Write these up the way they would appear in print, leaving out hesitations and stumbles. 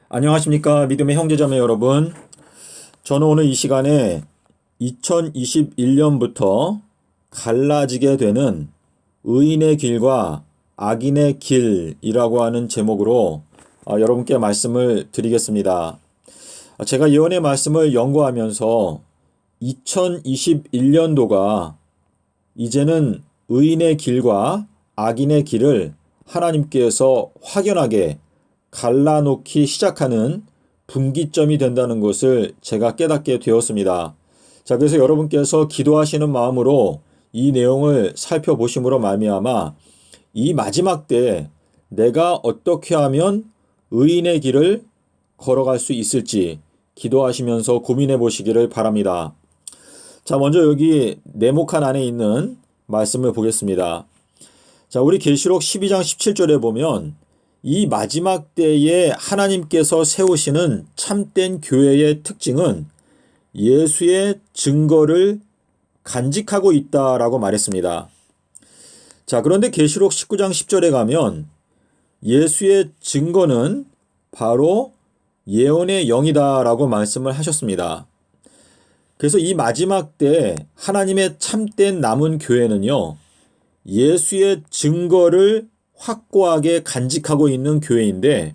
안녕하십니까 믿음의 형제자매 여러분. 저는 오늘 이 시간에 2021년부터 갈라지게 되는 의인의 길과 악인의 길이라고 하는 제목으로 여러분께 말씀을 드리겠습니다. 제가 예언의 말씀을 연구하면서 2021년도가 이제는 의인의 길과 악인의 길을 하나님께서 확연하게 갈라놓기 시작하는 분기점이 된다는 것을 제가 깨닫게 되었습니다. 자, 그래서 여러분께서 기도하시는 마음으로 이 내용을 살펴보심으로 말미암아 이 마지막 때 내가 어떻게 하면 의인의 길을 걸어갈 수 있을지 기도하시면서 고민해 보시기를 바랍니다. 자, 먼저 여기 네모칸 안에 있는 말씀을 보겠습니다. 자, 우리 계시록 12장 17절에 보면 이 마지막 때에 하나님께서 세우시는 참된 교회의 특징은 예수의 증거를 간직하고 있다라고 말했습니다. 자, 그런데 계시록 19장 10절에 가면 예수의 증거는 바로 예언의 영이다라고 말씀을 하셨습니다. 그래서 이 마지막 때 하나님의 참된 남은 교회는요, 예수의 증거를 확고하게 간직하고 있는 교회인데,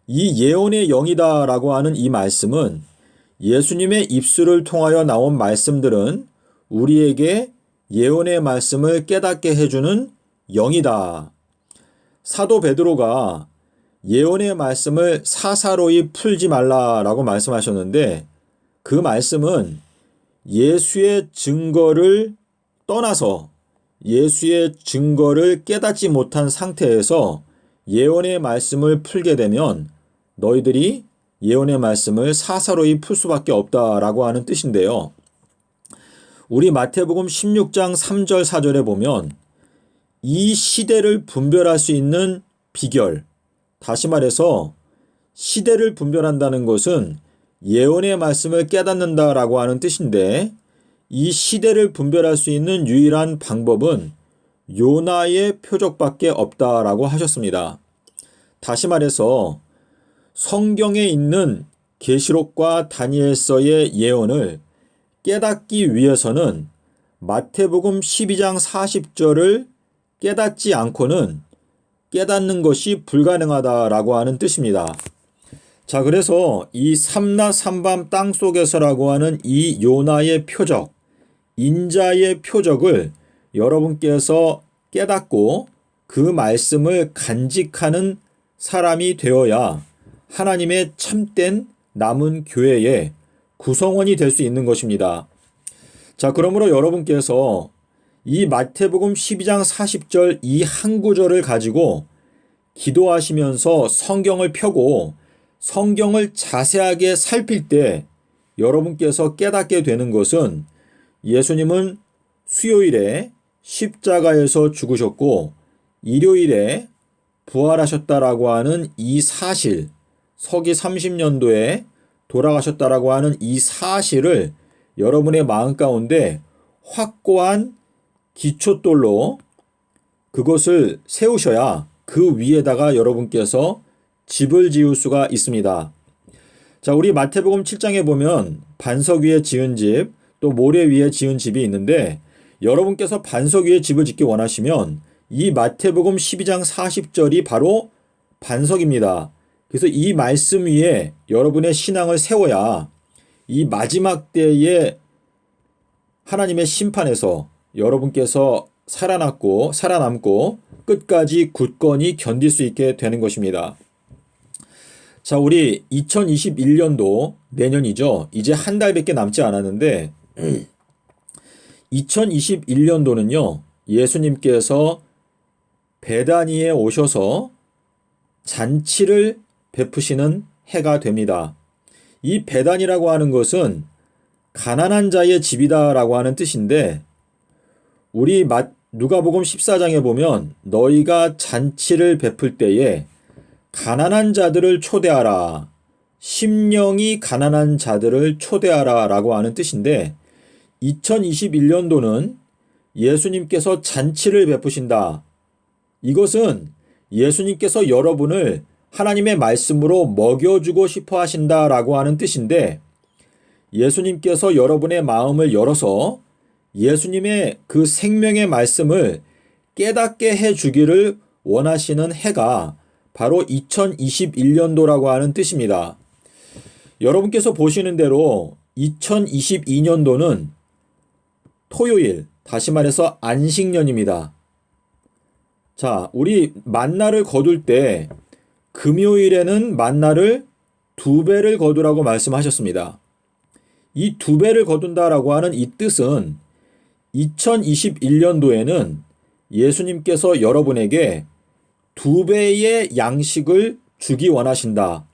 이 예언의 영이다라고 하는 이 말씀은 예수님의 입술을 통하여 나온 말씀들은 우리에게 예언의 말씀을 깨닫게 해주는 영이다. 사도 베드로가 예언의 말씀을 사사로이 풀지 말라라고 말씀하셨는데, 그 말씀은 예수의 증거를 떠나서 예수의 증거를 깨닫지 못한 상태에서 예언의 말씀을 풀게 되면 너희들이 예언의 말씀을 사사로이 풀 수밖에 없다라고 하는 뜻인데요. 우리 마태복음 16장 3절 4절에 보면 이 시대를 분별할 수 있는 비결, 다시 말해서 시대를 분별한다는 것은 예언의 말씀을 깨닫는다라고 하는 뜻인데, 이 시대를 분별할 수 있는 유일한 방법은 요나의 표적밖에 없다라고 하셨습니다. 다시 말해서 성경에 있는 계시록과 다니엘서의 예언을 깨닫기 위해서는 마태복음 12장 40절을 깨닫지 않고는 깨닫는 것이 불가능하다라고 하는 뜻입니다. 자, 그래서 이 삼라 삼밤 땅속에서라고 하는 이 요나의 표적, 인자의 표적을 여러분께서 깨닫고 그 말씀을 간직하는 사람이 되어야 하나님의 참된 남은 교회의 구성원이 될 수 있는 것입니다. 자, 그러므로 여러분께서 이 마태복음 12장 40절 이 한 구절을 가지고 기도하시면서 성경을 펴고 성경을 자세하게 살필 때 여러분께서 깨닫게 되는 것은 예수님은 수요일에 십자가에서 죽으셨고 일요일에 부활하셨다라고 하는 이 사실, 서기 30년도에 돌아가셨다라고 하는 이 사실을 여러분의 마음 가운데 확고한 기초돌로 그것을 세우셔야 그 위에다가 여러분께서 집을 지을 수가 있습니다. 자, 우리 마태복음 7장에 보면 반석 위에 지은 집, 또 모래 위에 지은 집이 있는데, 여러분께서 반석 위에 집을 짓기 원하시면 이 마태복음 12장 40절이 바로 반석입니다. 그래서 이 말씀 위에 여러분의 신앙을 세워야 이 마지막 때에 하나님의 심판에서 여러분께서 살아남고 끝까지 굳건히 견딜 수 있게 되는 것입니다. 자, 우리 2021년도 내년이죠. 이제 한 달밖에 남지 않았는데 2021년도는요. 예수님께서 베다니에 오셔서 잔치를 베푸시는 해가 됩니다. 이 베단이라고 하는 것은 가난한 자의 집이다라고 하는 뜻인데, 우리 누가복음 14장에 보면 너희가 잔치를 베풀 때에 가난한 자들을 초대하라, 심령이 가난한 자들을 초대하라 라고 하는 뜻인데, 2021년도는 예수님께서 잔치를 베푸신다. 이것은 예수님께서 여러분을 하나님의 말씀으로 먹여주고 싶어 하신다라고 하는 뜻인데, 예수님께서 여러분의 마음을 열어서 예수님의 그 생명의 말씀을 깨닫게 해주기를 원하시는 해가 바로 2021년도라고 하는 뜻입니다. 여러분께서 보시는 대로 2022년도는 토요일, 다시 말해서 안식년입니다. 자, 우리 만나를 거둘 때 금요일에는 만나를 2배를 거두라고 말씀하셨습니다. 이 2배를 거둔다라고 하는 이 뜻은 2021년도에는 예수님께서 여러분에게 2배의 양식을 주기 원하신다.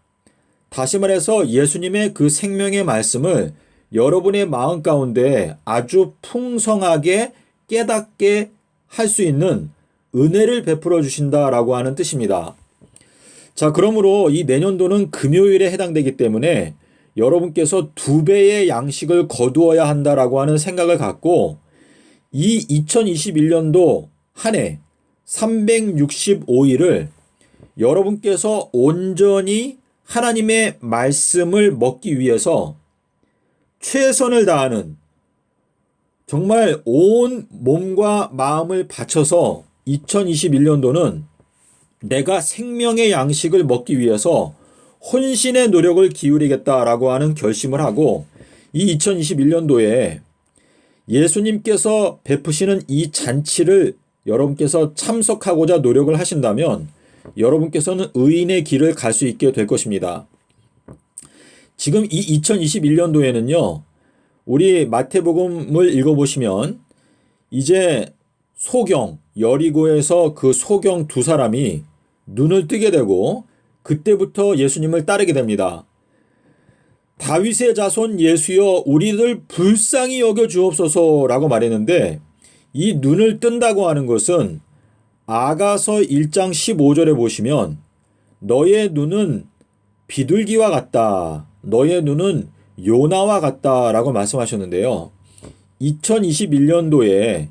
다시 말해서 예수님의 그 생명의 말씀을 여러분의 마음 가운데 아주 풍성하게 깨닫게 할 수 있는 은혜를 베풀어 주신다라고 하는 뜻입니다. 자, 그러므로 이 내년도는 금요일에 해당되기 때문에 여러분께서 2배의 양식을 거두어야 한다라고 하는 생각을 갖고 이 2021년도 한 해 365일을 여러분께서 온전히 하나님의 말씀을 먹기 위해서 최선을 다하는, 정말 온 몸과 마음을 바쳐서 2021년도는 내가 생명의 양식을 먹기 위해서 혼신의 노력을 기울이겠다라고 하는 결심을 하고, 이 2021년도에 예수님께서 베푸시는 이 잔치를 여러분께서 참석하고자 노력을 하신다면 여러분께서는 의인의 길을 갈 수 있게 될 것입니다. 지금 이 2021년도에는요, 우리 마태복음을 읽어보시면 이제 소경, 여리고에서 그 소경 2사람이 눈을 뜨게 되고 그때부터 예수님을 따르게 됩니다. 다윗의 자손 예수여 우리를 불쌍히 여겨 주옵소서라고 말했는데, 이 눈을 뜬다고 하는 것은 아가서 1장 15절에 보시면 너의 눈은 비둘기와 같다, 너의 눈은 요나와 같다라고 말씀하셨는데요. 2021년도에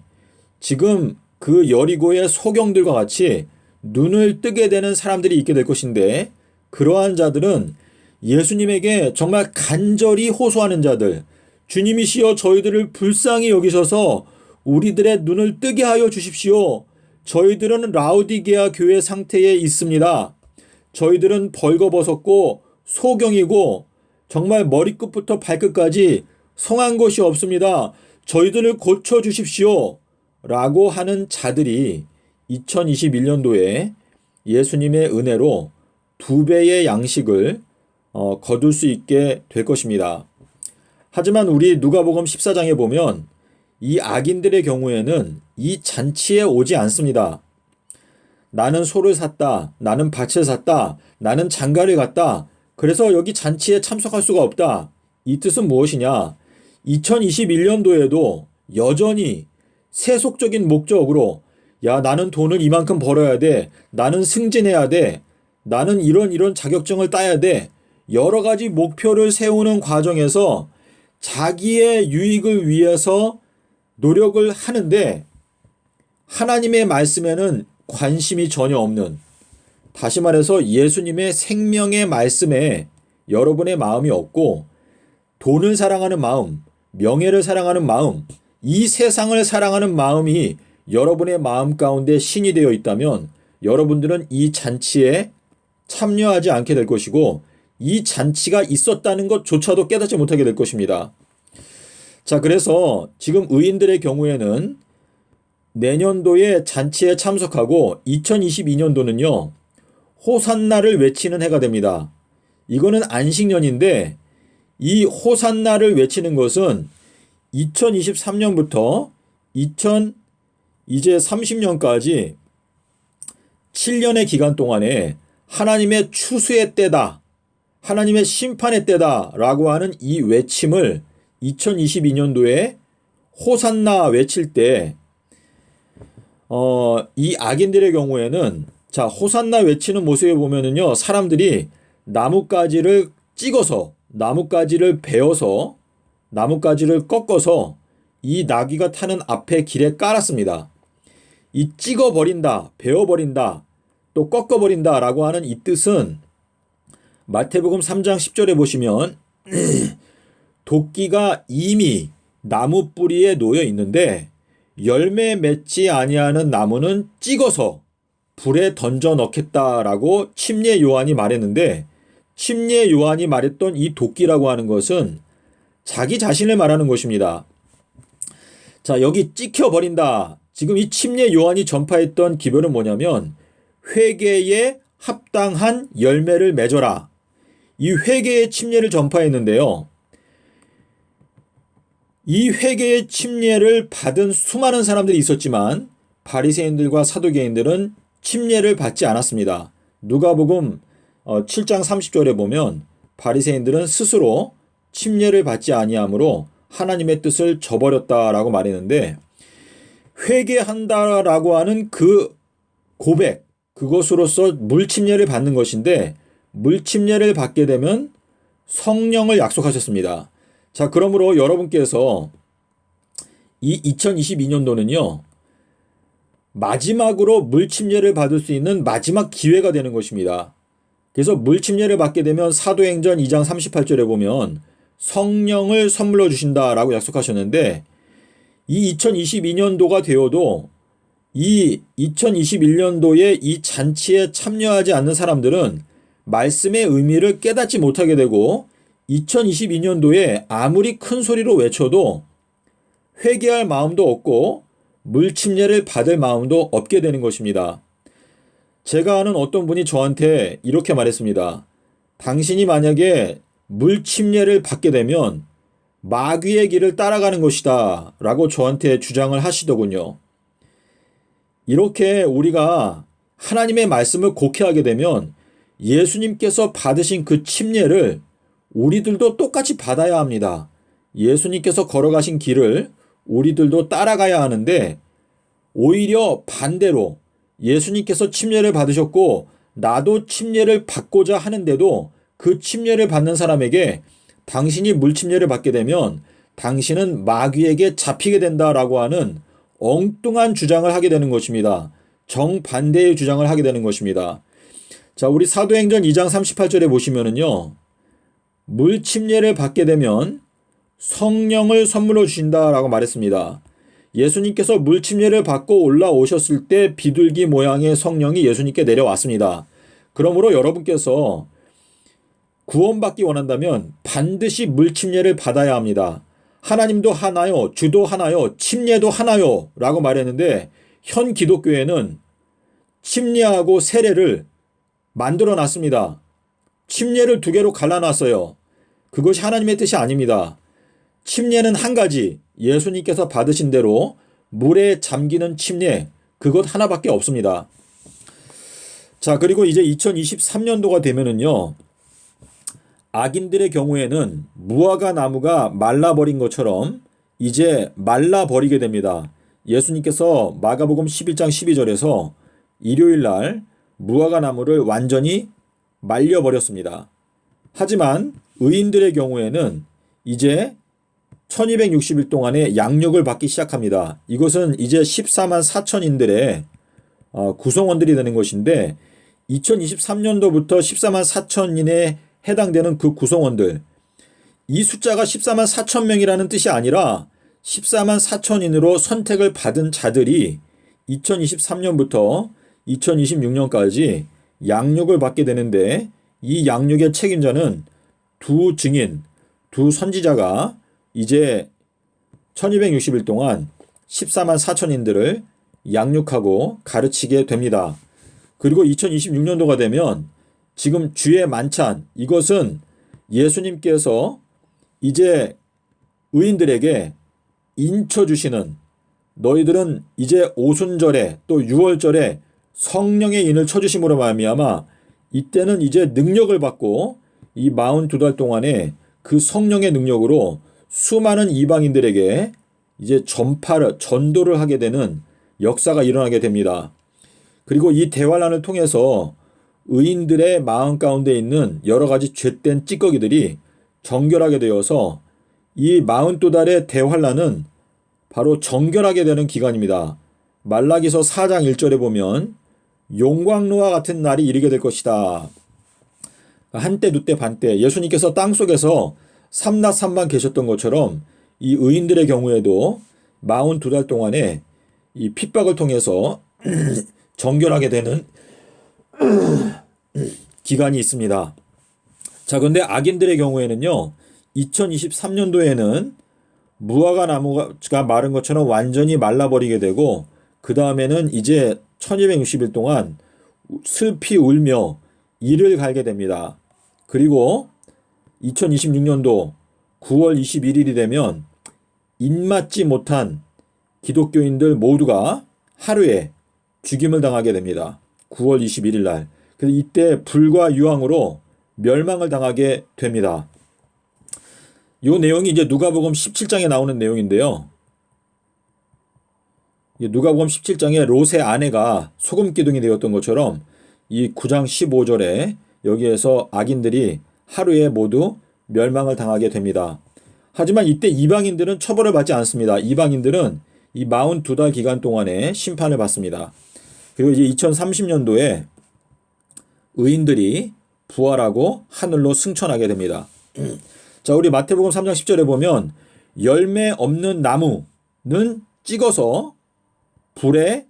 지금 그 여리고의 소경들과 같이 눈을 뜨게 되는 사람들이 있게 될 것인데, 그러한 자들은 예수님에게 정말 간절히 호소하는 자들, 주님이시여 저희들을 불쌍히 여기셔서 우리들의 눈을 뜨게 하여 주십시오. 저희들은 라우디게아 교회 상태에 있습니다. 저희들은 벌거벗었고 소경이고 정말 머리끝부터 발끝까지 성한 것이 없습니다. 저희들을 고쳐주십시오. 라고 하는 자들이 2021년도에 예수님의 은혜로 2배의 양식을 거둘 수 있게 될 것입니다. 하지만 우리 누가복음 14장에 보면 이 악인들의 경우에는 이 잔치에 오지 않습니다. 나는 소를 샀다, 나는 밭을 샀다, 나는 장가를 갔다, 그래서 여기 잔치에 참석할 수가 없다. 이 뜻은 무엇이냐? 2021년도에도 여전히 세속적인 목적으로, 야, 나는 돈을 이만큼 벌어야 돼, 나는 승진해야 돼, 나는 이런 자격증을 따야 돼, 여러 가지 목표를 세우는 과정에서 자기의 유익을 위해서 노력을 하는데 하나님의 말씀에는 관심이 전혀 없는, 다시 말해서 예수님의 생명의 말씀에 여러분의 마음이 없고 돈을 사랑하는 마음, 명예를 사랑하는 마음, 이 세상을 사랑하는 마음이 여러분의 마음 가운데 신이 되어 있다면 여러분들은 이 잔치에 참여하지 않게 될 것이고 이 잔치가 있었다는 것조차도 깨닫지 못하게 될 것입니다. 자, 그래서 지금 의인들의 경우에는 내년도에 잔치에 참석하고 2022년도는요 호산나를 외치는 해가 됩니다. 이거는 안식년인데 이 호산나를 외치는 것은 2023년부터 이제 30년까지 7년의 기간 동안에 하나님의 추수의 때다, 하나님의 심판의 때다 라고 하는 이 외침을 2022년도에 호산나 외칠 때 이 악인들의 경우에는, 자, 호산나 외치는 모습에 보면은요 사람들이 나뭇가지를 찍어서, 나뭇가지를 베어서, 나뭇가지를 꺾어서 이 나귀가 타는 앞에 길에 깔았습니다. 이 찍어버린다, 베어버린다, 또 꺾어버린다라고 하는 이 뜻은 마태복음 3장 10절에 보시면 도끼가 이미 나무 뿌리에 놓여 있는데 열매 맺지 아니하는 나무는 찍어서 불에 던져 넣겠다라고 침례 요한이 말했는데, 침례 요한이 말했던 이 도끼라고 하는 것은 자기 자신을 말하는 것입니다. 자, 여기 찍혀버린다. 지금 이 침례 요한이 전파했던 기별은 뭐냐면 회개에 합당한 열매를 맺어라. 이 회개의 침례를 전파했는데요. 이 회개의 침례를 받은 수많은 사람들이 있었지만 바리새인들과 사두개인들은 침례를 받지 않았습니다. 누가복음 7장 30절에 보면 바리새인들은 스스로 침례를 받지 아니하므로 하나님의 뜻을 저버렸다라고 말했는데, 회개한다라고 하는 그 고백, 그것으로서 물침례를 받는 것인데, 물침례를 받게 되면 성령을 약속하셨습니다. 자, 그러므로 여러분께서 이 2022년도는요, 마지막으로 물침례를 받을 수 있는 마지막 기회가 되는 것입니다. 그래서 물침례를 받게 되면 사도행전 2장 38절에 보면 성령을 선물로 주신다라고 약속하셨는데, 이 2022년도가 되어도 이 2021년도에 이 잔치에 참여하지 않는 사람들은 말씀의 의미를 깨닫지 못하게 되고 2022년도에 아무리 큰 소리로 외쳐도 회개할 마음도 없고 물침례를 받을 마음도 없게 되는 것입니다. 제가 아는 어떤 분이 저한테 이렇게 말했습니다. 당신이 만약에 물침례를 받게 되면 마귀의 길을 따라가는 것이다 라고 저한테 주장을 하시더군요. 이렇게 우리가 하나님의 말씀을 곡해하게 되면 예수님께서 받으신 그 침례를 우리들도 똑같이 받아야 합니다. 예수님께서 걸어가신 길을 우리들도 따라가야 하는데, 오히려 반대로 예수님께서 침례를 받으셨고 나도 침례를 받고자 하는데도 그 침례를 받는 사람에게 당신이 물침례를 받게 되면 당신은 마귀에게 잡히게 된다라고 하는 엉뚱한 주장을 하게 되는 것입니다. 정반대의 주장을 하게 되는 것입니다. 자, 우리 사도행전 2장 38절에 보시면은요, 물침례를 받게 되면 성령을 선물로 주신다라고 말했습니다. 예수님께서 물침례를 받고 올라오셨을 때 비둘기 모양의 성령이 예수님께 내려왔습니다. 그러므로 여러분께서 구원받기 원한다면 반드시 물침례를 받아야 합니다. 하나님도 하나요, 주도 하나요, 침례도 하나요 라고 말했는데, 현 기독교회는 침례하고 세례를 만들어 놨습니다. 침례를 두 개로 갈라놨어요. 그것이 하나님의 뜻이 아닙니다. 침례는 한 가지, 예수님께서 받으신 대로 물에 잠기는 침례, 그것 하나밖에 없습니다. 자, 그리고 이제 2023년도가 되면은요, 악인들의 경우에는 무화과 나무가 말라버린 것처럼 이제 말라버리게 됩니다. 예수님께서 마가복음 11장 12절에서 일요일 날 무화과 나무를 완전히 말려버렸습니다. 하지만 의인들의 경우에는 이제 1260일 동안의 양육을 받기 시작합니다. 이것은 이제 14만 4천인들의 구성원들이 되는 것인데, 2023년도부터 14만 4천인에 해당되는 그 구성원들, 이 숫자가 14만 4천 명이라는 뜻이 아니라 14만 4천인으로 선택을 받은 자들이 2023년부터 2026년까지 양육을 받게 되는데, 이 양육의 책임자는 두 증인, 두 선지자가 이제 1260일 동안 14만 4천인들을 양육하고 가르치게 됩니다. 그리고 2026년도가 되면 지금 주의 만찬, 이것은 예수님께서 이제 의인들에게 인쳐 주시는, 너희들은 이제 오순절에 또 6월절에 성령의 인을 쳐주심으로 말미암아 이때는 이제 능력을 받고 이 42달 동안에 그 성령의 능력으로 수많은 이방인들에게 이제 전도를 하게 되는 역사가 일어나게 됩니다. 그리고 이 대환란을 통해서 의인들의 마음 가운데 있는 여러 가지 죄된 찌꺼기들이 정결하게 되어서 이 42달의 대환란은 바로 정결하게 되는 기간입니다. 말라기서 4장 1절에 보면 용광로와 같은 날이 이르게 될 것이다. 한때 두때 반때 예수님께서 땅속에서 삼낮 삼방 계셨던 것처럼 이 의인들의 경우에도 42달 동안에 이 핍박을 통해서 정결하게 되는 기간이 있습니다. 자, 그런데 악인들의 경우에는요, 2023년도에는 무화과 나무가 마른 것처럼 완전히 말라버리게 되고, 그 다음에는 이제 1260일 동안 슬피 울며 이를 갈게 됩니다. 그리고 2026년도 9월 21일이 되면 입맞지 못한 기독교인들 모두가 하루에 죽임을 당하게 됩니다. 9월 21일 날. 그래서 이때 불과 유황으로 멸망을 당하게 됩니다. 이 내용이 이제 누가복음 17장에 나오는 내용인데요. 누가복음 17장에 롯의 아내가 소금 기둥이 되었던 것처럼 이 9장 15절에 여기에서 악인들이 하루에 모두 멸망을 당하게 됩니다. 하지만 이때 이방인들은 처벌을 받지 않습니다. 이방인들은 이 42달 기간 동안에 심판을 받습니다. 그리고 이제 2030년도에 의인들이 부활하고 하늘로 승천하게 됩니다. 자, 우리 마태복음 3장 10절에 보면 열매 없는 나무는 찍어서 불에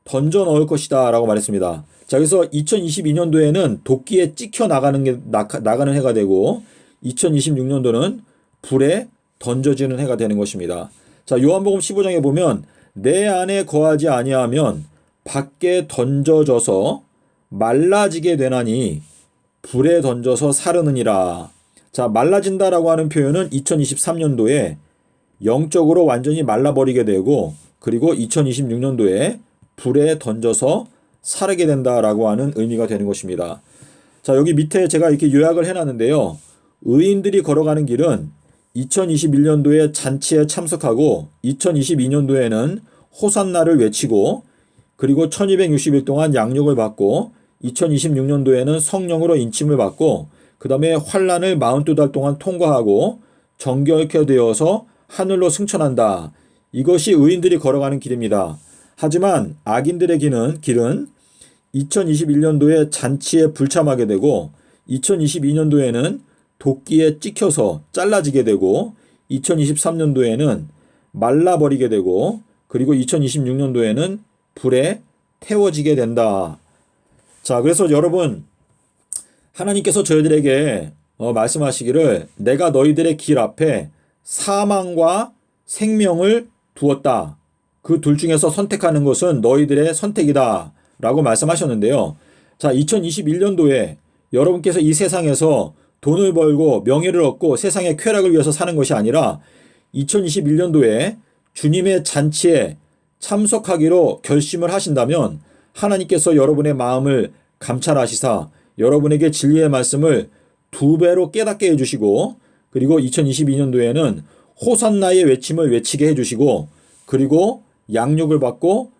던져 넣을 것이다 라고 말했습니다. 자, 그래서 2022년도에는 도끼에 찍혀 나가는 해가 되고 2026년도는 불에 던져지는 해가 되는 것입니다. 자, 요한복음 15장에 보면 내 안에 거하지 아니하면 밖에 던져져서 말라지게 되나니 불에 던져서 사르느니라. 자, 말라진다라고 하는 표현은 2023년도에 영적으로 완전히 말라버리게 되고, 그리고 2026년도에 불에 던져서 사르게 된다라고 하는 의미가 되는 것입니다. 자, 여기 밑에 제가 이렇게 요약을 해놨는데요. 의인들이 걸어가는 길은 2021년도에 잔치에 참석하고 2022년도에는 호산나를 외치고, 그리고 1260일 동안 양육을 받고 2026년도에는 성령으로 인침을 받고 그 다음에 환란을 42달 동안 통과하고 정결케 되어서 하늘로 승천한다. 이것이 의인들이 걸어가는 길입니다. 하지만 악인들의 길은 2021년도에 잔치에 불참하게 되고 2022년도에는 도끼에 찍혀서 잘라지게 되고 2023년도에는 말라버리게 되고, 그리고 2026년도에는 불에 태워지게 된다. 자, 그래서 여러분, 하나님께서 저희들에게 말씀하시기를 내가 너희들의 길 앞에 사망과 생명을 두었다. 그 둘 중에서 선택하는 것은 너희들의 선택이다 라고 말씀하셨는데요. 자, 2021년도에 여러분께서 이 세상에서 돈을 벌고 명예를 얻고 세상의 쾌락을 위해서 사는 것이 아니라 2021년도에 주님의 잔치에 참석하기로 결심을 하신다면 하나님께서 여러분의 마음을 감찰하시사 여러분에게 진리의 말씀을 2배로 깨닫게 해주시고, 그리고 2022년도에는 호산나의 외침을 외치게 해주시고, 그리고 양육을 받고,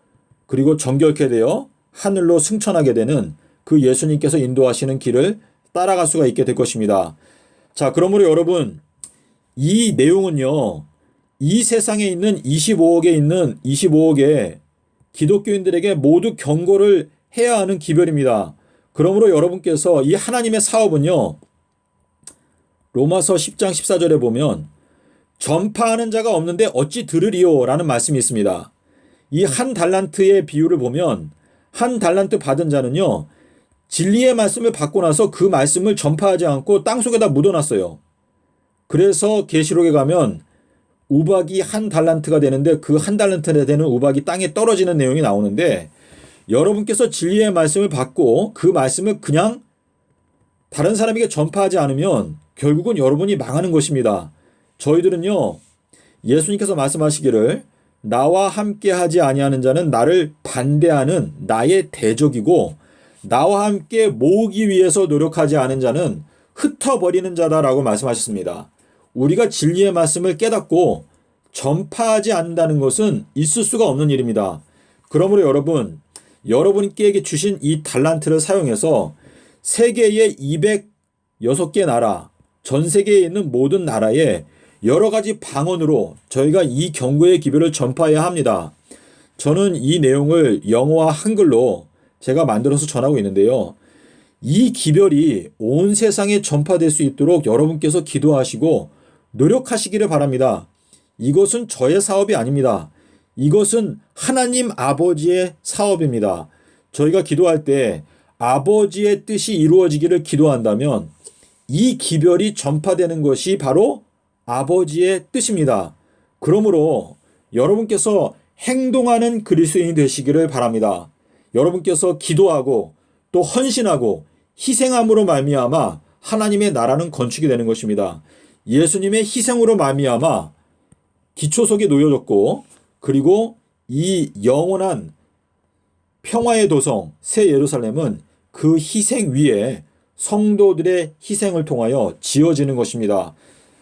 그리고 정결케 되어 하늘로 승천하게 되는 그 예수님께서 인도하시는 길을 따라갈 수가 있게 될 것입니다. 자, 그러므로 여러분, 이 내용은요, 이 세상에 있는 25억의 기독교인들에게 모두 경고를 해야 하는 기별입니다. 그러므로 여러분께서 이 하나님의 사업은요, 로마서 10장 14절에 보면 전파하는 자가 없는데 어찌 들으리요 라는 말씀이 있습니다. 이 한 달란트의 비유를 보면 한 달란트 받은 자는요, 진리의 말씀을 받고 나서 그 말씀을 전파하지 않고 땅속에다 묻어놨어요. 그래서 계시록에 가면 우박이 한 달란트가 되는데 그 한 달란트에 되는 우박이 땅에 떨어지는 내용이 나오는데, 여러분께서 진리의 말씀을 받고 그 말씀을 그냥 다른 사람에게 전파하지 않으면 결국은 여러분이 망하는 것입니다. 저희들은요, 예수님께서 말씀하시기를 나와 함께 하지 아니하는 자는 나를 반대하는 나의 대적이고 나와 함께 모으기 위해서 노력하지 않은 자는 흩어버리는 자다라고 말씀하셨습니다. 우리가 진리의 말씀을 깨닫고 전파하지 않는다는 것은 있을 수가 없는 일입니다. 그러므로 여러분께 주신 이 달란트를 사용해서 세계의 206개 나라, 전 세계에 있는 모든 나라에 여러 가지 방언으로 저희가 이 경고의 기별을 전파해야 합니다. 저는 이 내용을 영어와 한글로 제가 만들어서 전하고 있는데요. 이 기별이 온 세상에 전파될 수 있도록 여러분께서 기도하시고 노력하시기를 바랍니다. 이것은 저의 사업이 아닙니다. 이것은 하나님 아버지의 사업입니다. 저희가 기도할 때 아버지의 뜻이 이루어지기를 기도한다면 이 기별이 전파되는 것이 바로 아버지의 뜻입니다. 그러므로 여러분께서 행동하는 그리스도인이 되시기를 바랍니다. 여러분께서 기도하고 또 헌신하고 희생함으로 말미암아 하나님의 나라는 건축이 되는 것입니다. 예수님의 희생으로 말미암아 기초석이 놓여졌고 그리고 이 영원한 평화의 도성 새 예루살렘은 그 희생 위에 성도들의 희생을 통하여 지어지는 것입니다.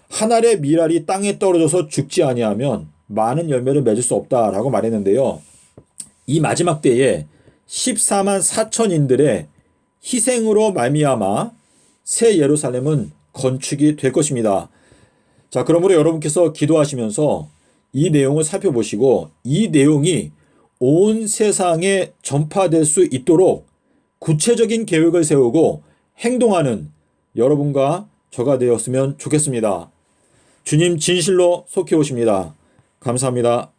한 알의 밀알이 땅에 떨어져서 죽지 아니하면 많은 열매를 맺을 수 없다라고 말했는데요. 이 마지막 때에 14만 4천인들의 희생으로 말미암아 새 예루살렘은 건축이 될 것입니다. 자, 그러므로 여러분께서 기도하시면서 이 내용을 살펴보시고 이 내용이 온 세상에 전파될 수 있도록 구체적인 계획을 세우고 행동하는 여러분과 저가 되었으면 좋겠습니다. 주님 진실로 속해 오십니다. 감사합니다.